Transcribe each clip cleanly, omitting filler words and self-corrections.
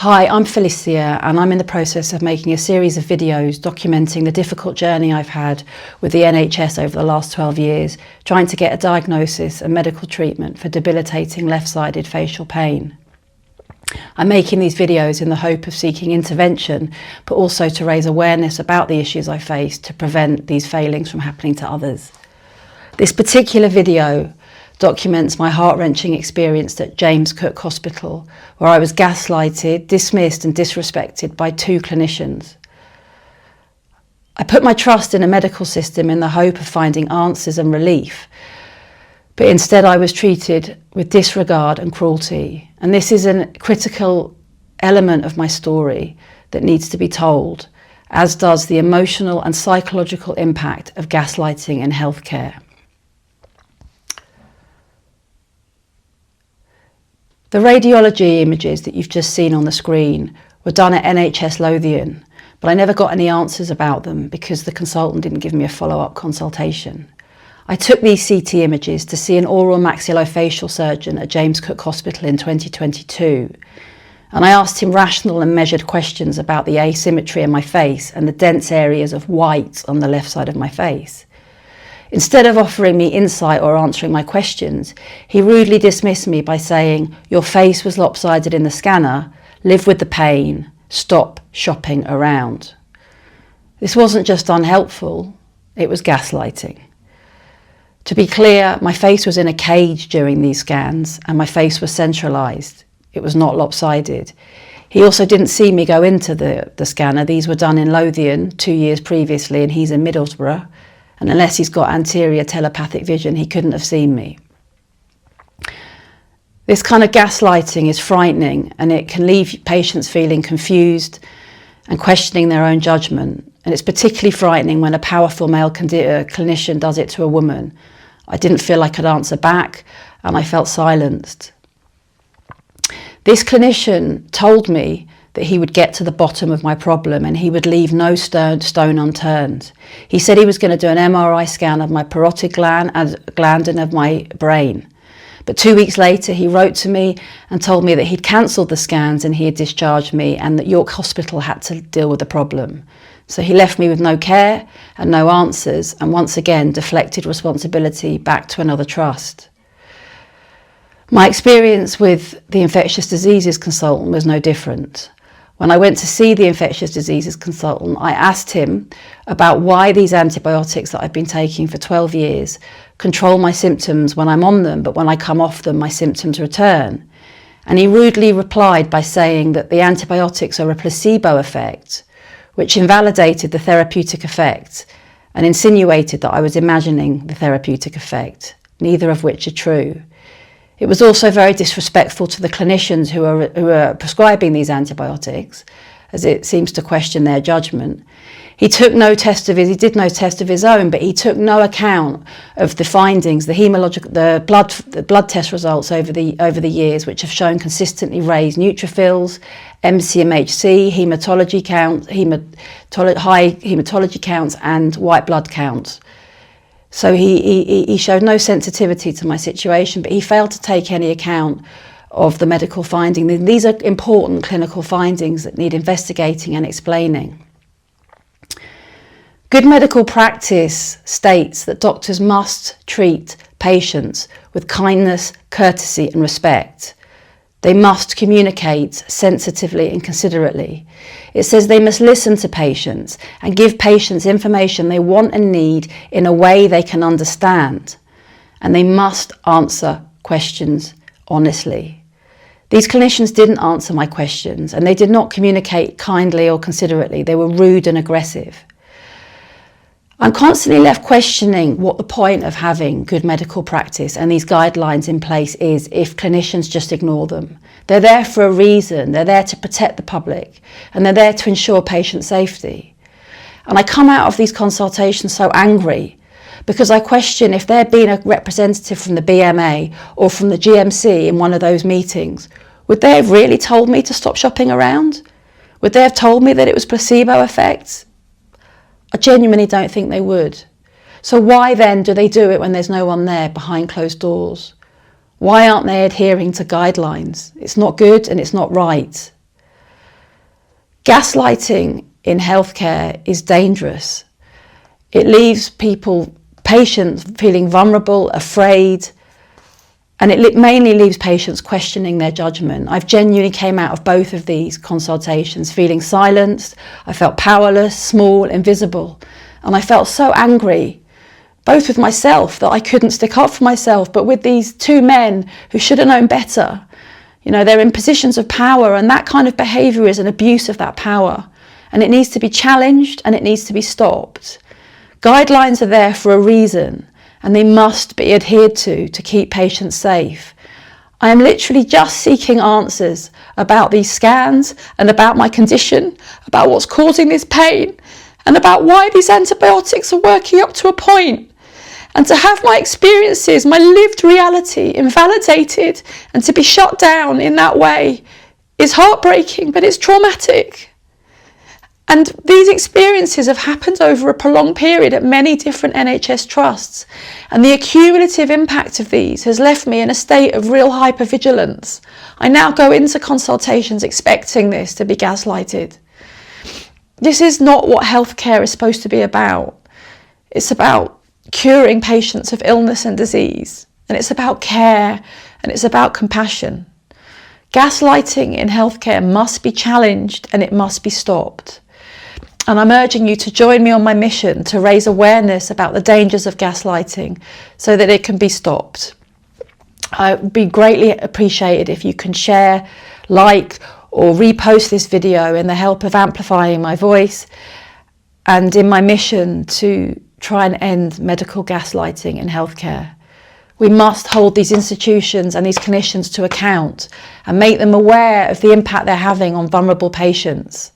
Hi, I'm Felicia and I'm in the process of making a series of videos documenting the difficult journey I've had with the NHS over the last 12 years, trying to get a diagnosis and medical treatment for debilitating left-sided facial pain. I'm making these videos in the hope of seeking intervention, but also to raise awareness about the issues I face to prevent these failings from happening to others. This particular video documents my heart-wrenching experience at James Cook Hospital, where I was gaslighted, dismissed and disrespected by two clinicians. I put my trust in a medical system in the hope of finding answers and relief, but instead I was treated with disregard and cruelty. And this is a critical element of my story that needs to be told, as does the emotional and psychological impact of gaslighting in healthcare. The radiology images that you've just seen on the screen were done at NHS Lothian, but I never got any answers about them because the consultant didn't give me a follow-up consultation. I took these CT images to see an oral maxillofacial surgeon at James Cook Hospital in 2022, and I asked him rational and measured questions about the asymmetry in my face and the dense areas of white on the left side of my face. Instead of offering me insight or answering my questions, he rudely dismissed me by saying, "Your face was lopsided in the scanner, live with the pain, stop shopping around." This wasn't just unhelpful, it was gaslighting. To be clear, my face was in a cage during these scans and my face was centralised. It was not lopsided. He also didn't see me go into the scanner. These were done in Lothian 2 years previously and he's in Middlesbrough. And unless he's got anterior telepathic vision, he couldn't have seen me. This kind of gaslighting is frightening and it can leave patients feeling confused and questioning their own judgement. And it's particularly frightening when a powerful male clinician does it to a woman. I didn't feel I could answer back and I felt silenced. This clinician told me that he would get to the bottom of my problem and he would leave no stone unturned. He said he was going to do an MRI scan of my parotid gland and of my brain. But 2 weeks later, he wrote to me and told me that he'd cancelled the scans and he had discharged me and that York Hospital had to deal with the problem. So he left me with no care and no answers and once again deflected responsibility back to another trust. My experience with the infectious diseases consultant was no different. When I went to see the infectious diseases consultant, I asked him about why these antibiotics that I've been taking for 12 years control my symptoms when I'm on them, but when I come off them, my symptoms return. And he rudely replied by saying that the antibiotics are a placebo effect, which invalidated the therapeutic effect and insinuated that I was imagining the therapeutic effect, neither of which are true. It was also very disrespectful to the clinicians who are prescribing these antibiotics, as it seems to question their judgment. He did no test of his own, but he took no account of the findings, the blood test results over the years, which have shown consistently raised neutrophils, MCMHC, high hematology counts, and white blood counts. So he showed no sensitivity to my situation, but he failed to take any account of the medical findings. These are important clinical findings that need investigating and explaining. Good medical practice states that doctors must treat patients with kindness, courtesy and respect. They must communicate sensitively and considerately. It says they must listen to patients and give patients information they want and need in a way they can understand. And they must answer questions honestly. These clinicians didn't answer my questions and they did not communicate kindly or considerately. They were rude and aggressive. I'm constantly left questioning what the point of having good medical practice and these guidelines in place is if clinicians just ignore them. They're there for a reason. They're there to protect the public and they're there to ensure patient safety. And I come out of these consultations so angry because I question if there'd been a representative from the BMA or from the GMC in one of those meetings, would they have really told me to stop shopping around? Would they have told me that it was placebo effects? I genuinely don't think they would. So why then do they do it when there's no one there behind closed doors? Why aren't they adhering to guidelines? It's not good and it's not right. Gaslighting in healthcare is dangerous. It leaves patients feeling vulnerable, afraid, and it mainly leaves patients questioning their judgment. I've genuinely came out of both of these consultations feeling silenced. I felt powerless, small, invisible, and I felt so angry, both with myself that I couldn't stick up for myself, but with these two men who should have known better. You know, they're in positions of power, and that kind of behaviour is an abuse of that power, and it needs to be challenged and it needs to be stopped. Guidelines are there for a reason, and they must be adhered to keep patients safe. I am literally just seeking answers about these scans and about my condition, about what's causing this pain, and about why these antibiotics are working up to a point. And to have my experiences, my lived reality invalidated and to be shut down in that way is heartbreaking, but it's traumatic. And these experiences have happened over a prolonged period at many different NHS trusts. And the accumulative impact of these has left me in a state of real hypervigilance. I now go into consultations expecting this to be gaslighted. This is not what healthcare is supposed to be about. It's about curing patients of illness and disease. And it's about care, and it's about compassion. Gaslighting in healthcare must be challenged and it must be stopped. And I'm urging you to join me on my mission to raise awareness about the dangers of gaslighting so that it can be stopped. I would be greatly appreciated if you can share, like, or repost this video in the help of amplifying my voice and in my mission to try and end medical gaslighting in healthcare. We must hold these institutions and these clinicians to account and make them aware of the impact they're having on vulnerable patients.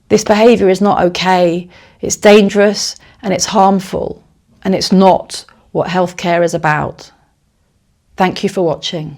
This behaviour is not okay, it's dangerous and it's harmful, and it's not what healthcare is about. Thank you for watching.